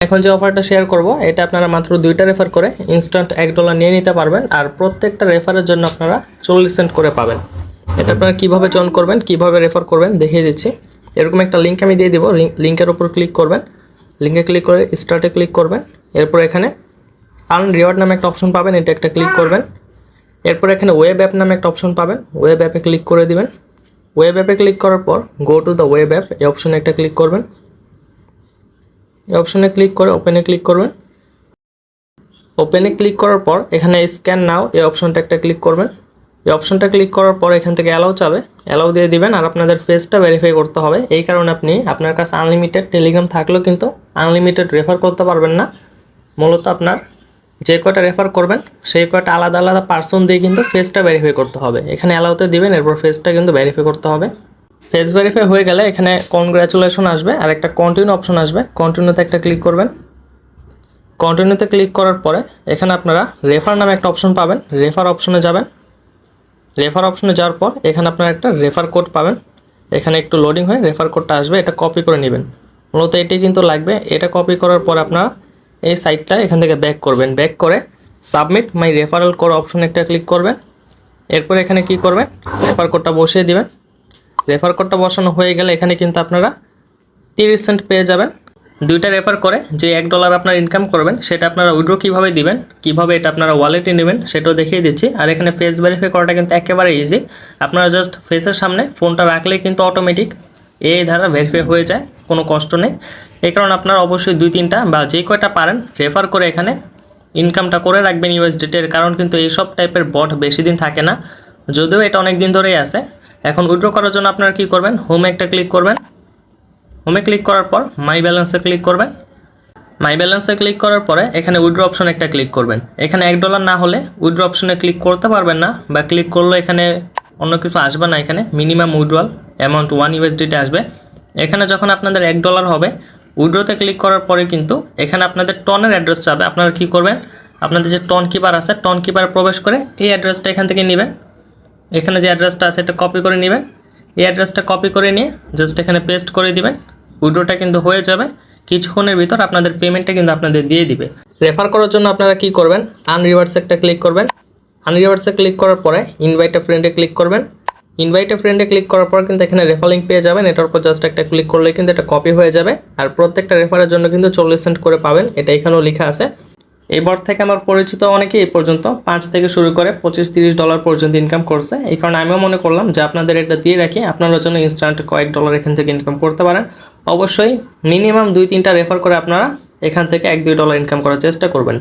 এখন যে অফারটা শেয়ার করব এটা আপনারা মাত্র 2টা রেফার করে ইনস্ট্যান্ট $1 নিয়ে নিতে পারবেন, আর প্রত্যেকটা রেফারের জন্য আপনারা 40 সেন্ট করে পাবেন। এটা আপনারা কিভাবে জয়েন করবেন, কিভাবে রেফার করবেন দেখিয়ে দিচ্ছি। এরকম একটা লিঙ্ক আমি দিয়ে দিব, লিঙ্কের উপর ক্লিক করবেন, লিঙ্কে ক্লিক করে স্টার্টে ক্লিক করবেন। এরপর এখানে আর্ন রিওয়ার্ড নামে একটা অপশন পাবেন, এটা একটা ক্লিক করবেন। এরপর এখানে ওয়েব অ্যাপ নামে একটা অপশন পাবেন, ওয়েব অ্যাপে ক্লিক করে দিবেন। ওয়েব অ্যাপে ক্লিক করার পর go to the web app এই অপশনে একটা ক্লিক করবেন। এই অপশনে ক্লিক করে ওপেনে ক্লিক করবেন। ওপেনে ক্লিক করার পর এখানে স্ক্যান নাও এই অপশনটা একটা ক্লিক করবেন। এই অপশনটা ক্লিক করার পর এখান থেকে অ্যালাউ চাবে, অ্যালাউ দিয়ে দিবেন। আর আপনাদের ফেসটা ভেরিফাই করতে হবে, এই কারণে আপনি আপনার কাছে আনলিমিটেড টেলিগ্রাম থাকলেও কিন্তু আনলিমিটেড রেফার করতে পারবেন না। মূলত আপনার যে কয়টা রেফার করবেন সেই কয়টা আলাদা আলাদা পার্সন দিয়ে কিন্তু ফেসটা ভেরিফাই করতে হবে। এখানে অ্যালাউতে দিবেন, এরপর ফেসটা কিন্তু ভেরিফাই করতে হবে। ফেস ভেরিফাই হয়ে গেলে এখানে কনগ্রাচুলেশন আসবে আর একটা কন্টিনিউ অপশন আসবে, কন্টিনিউতে একটা ক্লিক করবেন। কন্টিনিউতে ক্লিক করার পরে এখানে আপনারা রেফার নামে একটা অপশন পাবেন, রেফার অপশনে যাবেন। রেফার অপশনে যাওয়ার পর এখানে আপনারা একটা রেফার কোড পাবেন, এখানে একটু লোডিং হয়ে রেফার কোডটা আসবে, এটা কপি করে নেবেন। মূলত এটি কিন্তু লাগবে। এটা কপি করার পর আপনারা এই সাইটটা এখান থেকে ব্যাক করবেন, ব্যাক করে সাবমিট মাই রেফারেল কোড অপশনে একটা ক্লিক করবেন। এরপর এখানে কি করবেন, রেফার কোডটা বসিয়ে দিবেন। রেফার কোডটা বসানো হয়ে গেলে এখানে কিন্তু আপনারা 30 সেন্ট পেয়ে যাবেন। 2টা রেফার করে যে $1 আপনারা ইনকাম করবেন সেটা আপনারা উইথড্র কীভাবে দিবেন, কীভাবে এটা আপনারা ওয়ালেটে নেবেন সেটাও দেখিয়ে দিচ্ছি। আর এখানে ফেস ভেরিফাই করাটা কিন্তু একেবারে ইজি। আপনারা জাস্ট ফেসের সামনে ফোনটা রাখলেই কিন্তু অটোমেটিক এই ধারা ভেরিফাই হয়ে যায়, কোনো কষ্ট নেই। এই কারণে আপনারা অবশ্যই 2-3টা বা যে কয়টা পারেন রেফার করে এখানে ইনকামটা করে রাখবেন USDT-এর, কারণ কিন্তু এইসব টাইপের বট বেশি দিন থাকে না, যদিও এটা অনেক দিন ধরেই আছে। এখন উইথড্র করার জন্য আপনারা কী করবেন, হোমে একটা ক্লিক করবেন। হোমে ক্লিক করার পর মাই ব্যালেন্সে ক্লিক করবেন। মাই ব্যালেন্সে ক্লিক করার পরে এখানে উইথড্র অপশনে একটা ক্লিক করবেন। এখানে $1 না হলে উইথড্র অপশনে ক্লিক করতে পারবেন না, বা ক্লিক করলে এখানে অন্য কিছু আসবে না। এখানে মিনিমাম উইথড্রল অ্যামাউন্ট 1 USDT আসবে। এখানে যখন আপনাদের $1 হবে উইথড্রতে ক্লিক করার পরে কিন্তু এখানে আপনাদের টনের অ্যাড্রেস চাবে। আপনারা কী করবেন, আপনাদের যে টন কিপার আছে টন কিপারে প্রবেশ করে এই অ্যাড্রেসটা এখান থেকে নেবেন। এখানে যে অ্যাড্রেসটা আছে এটা কপি করে নেবেন। এই অ্যাড্রেসটা কপি করে নিয়ে জাস্ট এখানে পেস্ট করে দিবেন। উইথড্রটা কিন্তু হয়ে যাবে, কিছুক্ষণের ভিতর আপনাদের পেমেন্টটা কিন্তু আপনাদের দিয়ে দিবে। রেফার করার জন্য আপনারা কি করবেন, আনরিওয়ার্ডস একটা ক্লিক করবেন। আনরিওয়ার্ডসে ক্লিক করার পরে ইনভাইট আ ফ্রেন্ডে ক্লিক করবেন। ইনভাইট আ ফ্রেন্ডে ক্লিক করার পর কিন্তু এখানে রেফার লিঙ্ক পেয়ে যাবেন, এটার উপর জাস্ট একটা ক্লিক করলে কিন্তু এটা কপি হয়ে যাবে। আর প্রত্যেকটা রেফারের জন্য কিন্তু 40 সেন্ট করে পাবেন, এটা এখানেও লেখা আছে। এই বট থেকে আমার পরিচিত অনেকে এই পর্যন্ত 5 থেকে শুরু করে $25-30 পর্যন্ত ইনকাম করছে। এই কারণে আমিও মনে করলাম যে আপনাদের এটা দিয়ে রাখি, আপনারা জন্য ইনস্ট্যান্ট কয়েক ডলার এখান থেকে ইনকাম করতে পারেন। অবশ্যই মিনিমাম 2-3টা রেফার করে আপনারা এখান থেকে $1-2 ইনকাম করার চেষ্টা করবেন।